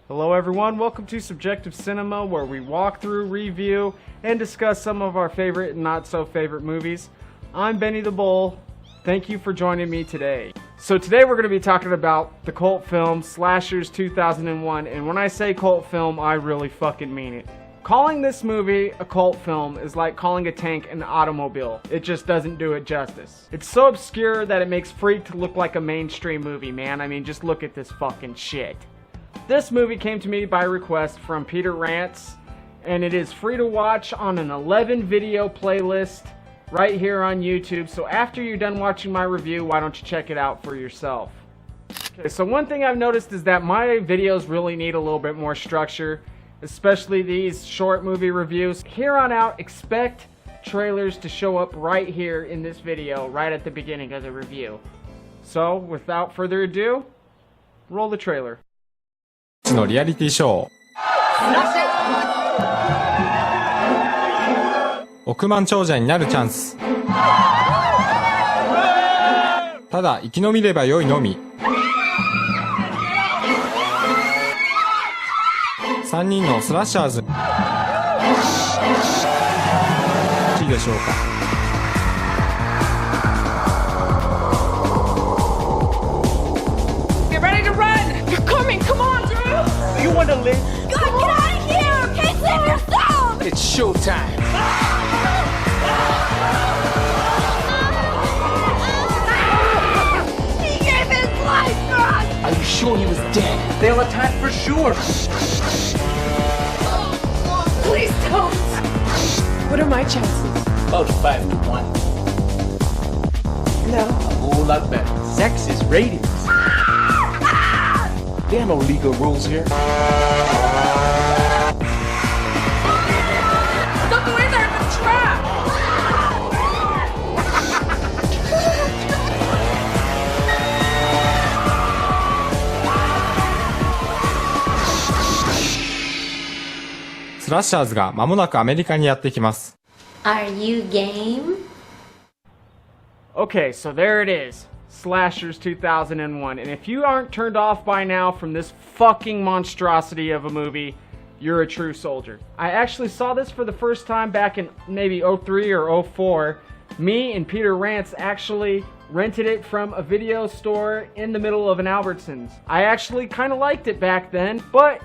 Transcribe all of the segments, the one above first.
Hello everyone, welcome to Subjective Cinema, where we walk through, review, and discuss some of our favorite and not so favorite movies. I'm Benny the Bull. Thank you for joining me today. So today we're going to be talking about the cult film Slashers 2001, and when I say cult film, I really fucking mean it. Calling this movie a cult film is like calling a tank an automobile. It just doesn't do it justice. It's so obscure that it makes Freaked look like a mainstream movie, man. I mean, just look at this fucking shit. This movie came to me by request from Peter Rants, and it is free to watch on an 11 video playlist right here on YouTube. So after you're done watching my review, why don't you check it out for yourself? Okay, so one thing I've noticed is that my videos really need a little bit more structure, especially these short movie reviews. Here on out, expect trailers to show up right here in this video, right at the beginning of the review. So without further ado, roll the trailer. のリアリティショー億万長者になるチャンスただ生き延びればよいのみ3人のスラッシャーズいいでしょうかYou want to live? God, get out of here! Okay, save yourself! It's showtime. He gave his life for us! Are you sure he was dead? They'll attack for sure. Please don't! What are my chances? About 5 to 1. No. A whole lot better. Sex is ratings. There are no legal rules here. Stop the way there, I'm trapped! スラッシャーズが間もなくアメリカにやってきます Are you game? Okay, so there it is. Slashers 2001, and if you aren't turned off by now from this fucking monstrosity of a movie, you're a true soldier. I actually saw this for the first time back in maybe 03 or 04. Me and Peter Rants actually rented it from a video store in the middle of an Albertsons. I actually kind of liked it back then, but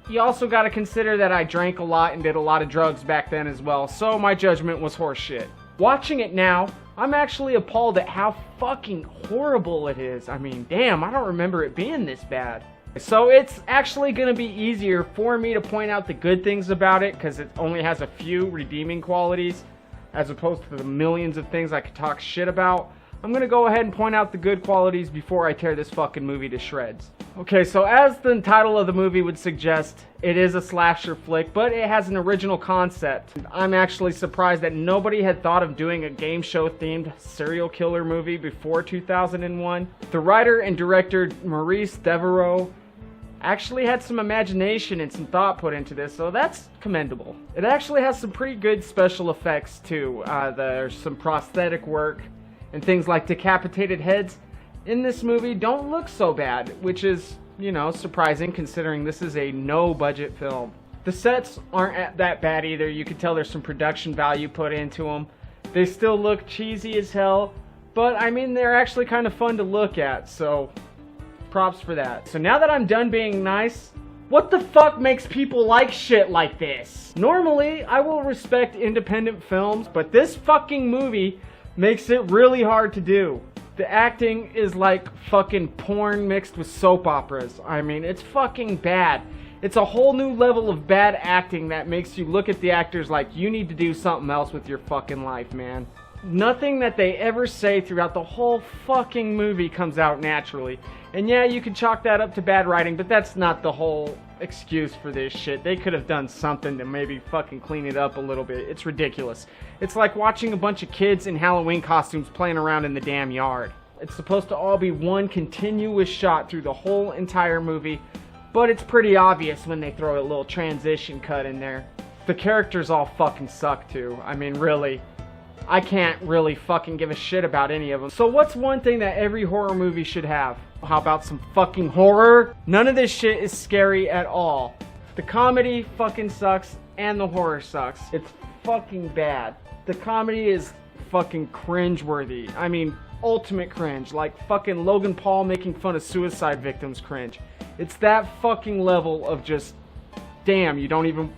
you also got to consider that I drank a lot and did a lot of drugs back then as well, so my judgment was horseshit. Watching it now, I'm actually appalled at how fucking horrible it is. I mean, damn, I don't remember it being this bad. So it's actually going to be easier for me to point out the good things about it, because it only has a few redeeming qualities, as opposed to the millions of things I could talk shit about. I'm going to go ahead and point out the good qualities before I tear this fucking movie to shreds. Okay, so as the title of the movie would suggest, it is a slasher flick, but it has an original concept. I'm actually surprised that nobody had thought of doing a game show themed serial killer movie before 2001. The writer and director Maurice Devereaux actually had some imagination and some thought put into this, so that's commendable. It actually has some pretty good special effects too. There's some prosthetic work, and things like decapitated heads in this movie don't look so bad, which is, you know, surprising considering this is a no-budget film. The sets aren't that bad either. You can tell there's some production value put into them. They still look cheesy as hell, but I mean, they're actually kind of fun to look at, so props for that. So now that I'm done being nice, what the fuck makes people like shit like this? Normally, I will respect independent films, but this fucking movie makes it really hard to do. The acting is like fucking porn mixed with soap operas. I mean, it's fucking bad. It's a whole new level of bad acting that makes you look at the actors like you need to do something else with your fucking life, man. Nothing that they ever say throughout the whole fucking movie comes out naturally. And yeah, you could chalk that up to bad writing, but that's not the whole excuse for this shit. They could have done something to maybe fucking clean it up a little bit. It's ridiculous. It's like watching a bunch of kids in Halloween costumes playing around in the damn yard. It's supposed to all be one continuous shot through the whole entire movie, but it's pretty obvious when they throw a little transition cut in there. The characters all fucking suck too. I mean, really. I can't really fucking give a shit about any of them. So what's one thing that every horror movie should have? How about some fucking horror? None of this shit is scary at all. The comedy fucking sucks and the horror sucks. It's fucking bad. The comedy is fucking cringe-worthy. I mean, ultimate cringe. Like fucking Logan Paul making fun of suicide victims cringe. It's that fucking level of just, damn, you don't even...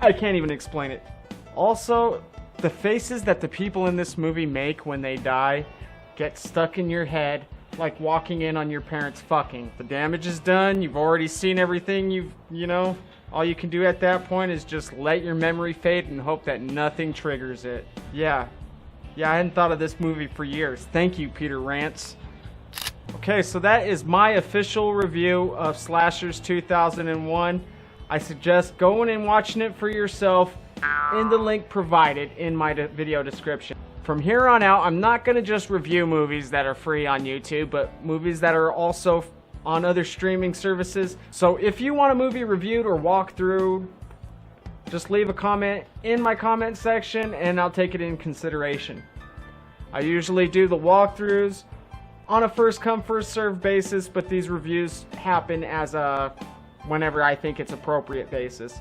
I can't even explain it. Also, the faces that the people in this movie make when they die get stuck in your head like walking in on your parents fucking. The damage is done, you've already seen everything, you know, all you can do at that point is just let your memory fade and hope that nothing triggers it. Yeah, I hadn't thought of this movie for years. Thank you, Peter Rants. Okay, so that is my official review of Slashers 2001. I suggest going and watching it for yourself in the link provided in my video description. From here on out, I'm not going to just review movies that are free on YouTube, but movies that are also on other streaming services. So if you want a movie reviewed or walked through, just leave a comment in my comment section and I'll take it in consideration. I usually do the walkthroughs on a first come first served basis, but these reviews happen as a whenever I think it's appropriate basis.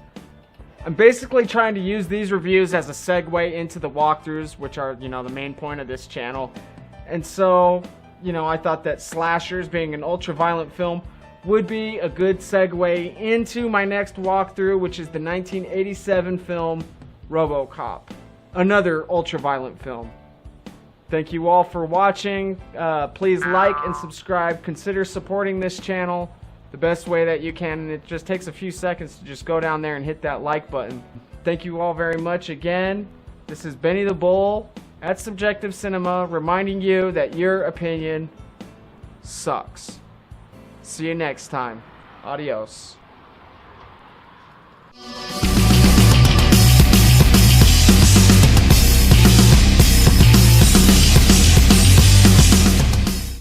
I'm basically trying to use these reviews as a segue into the walkthroughs, which are, you know, the main point of this channel. And so, you know, I thought that Slashers, being an ultra-violent film, would be a good segue into my next walkthrough, which is the 1987 film RoboCop, another ultra-violent film. Thank you all for watching. Please like and subscribe. Consider supporting this channel the best way that you can, and it just takes a few seconds to just go down there and hit that like button. Thank you all very much again. This is Benny the Bull at Subjective Cinema, reminding you that your opinion sucks. See you next time. Adios.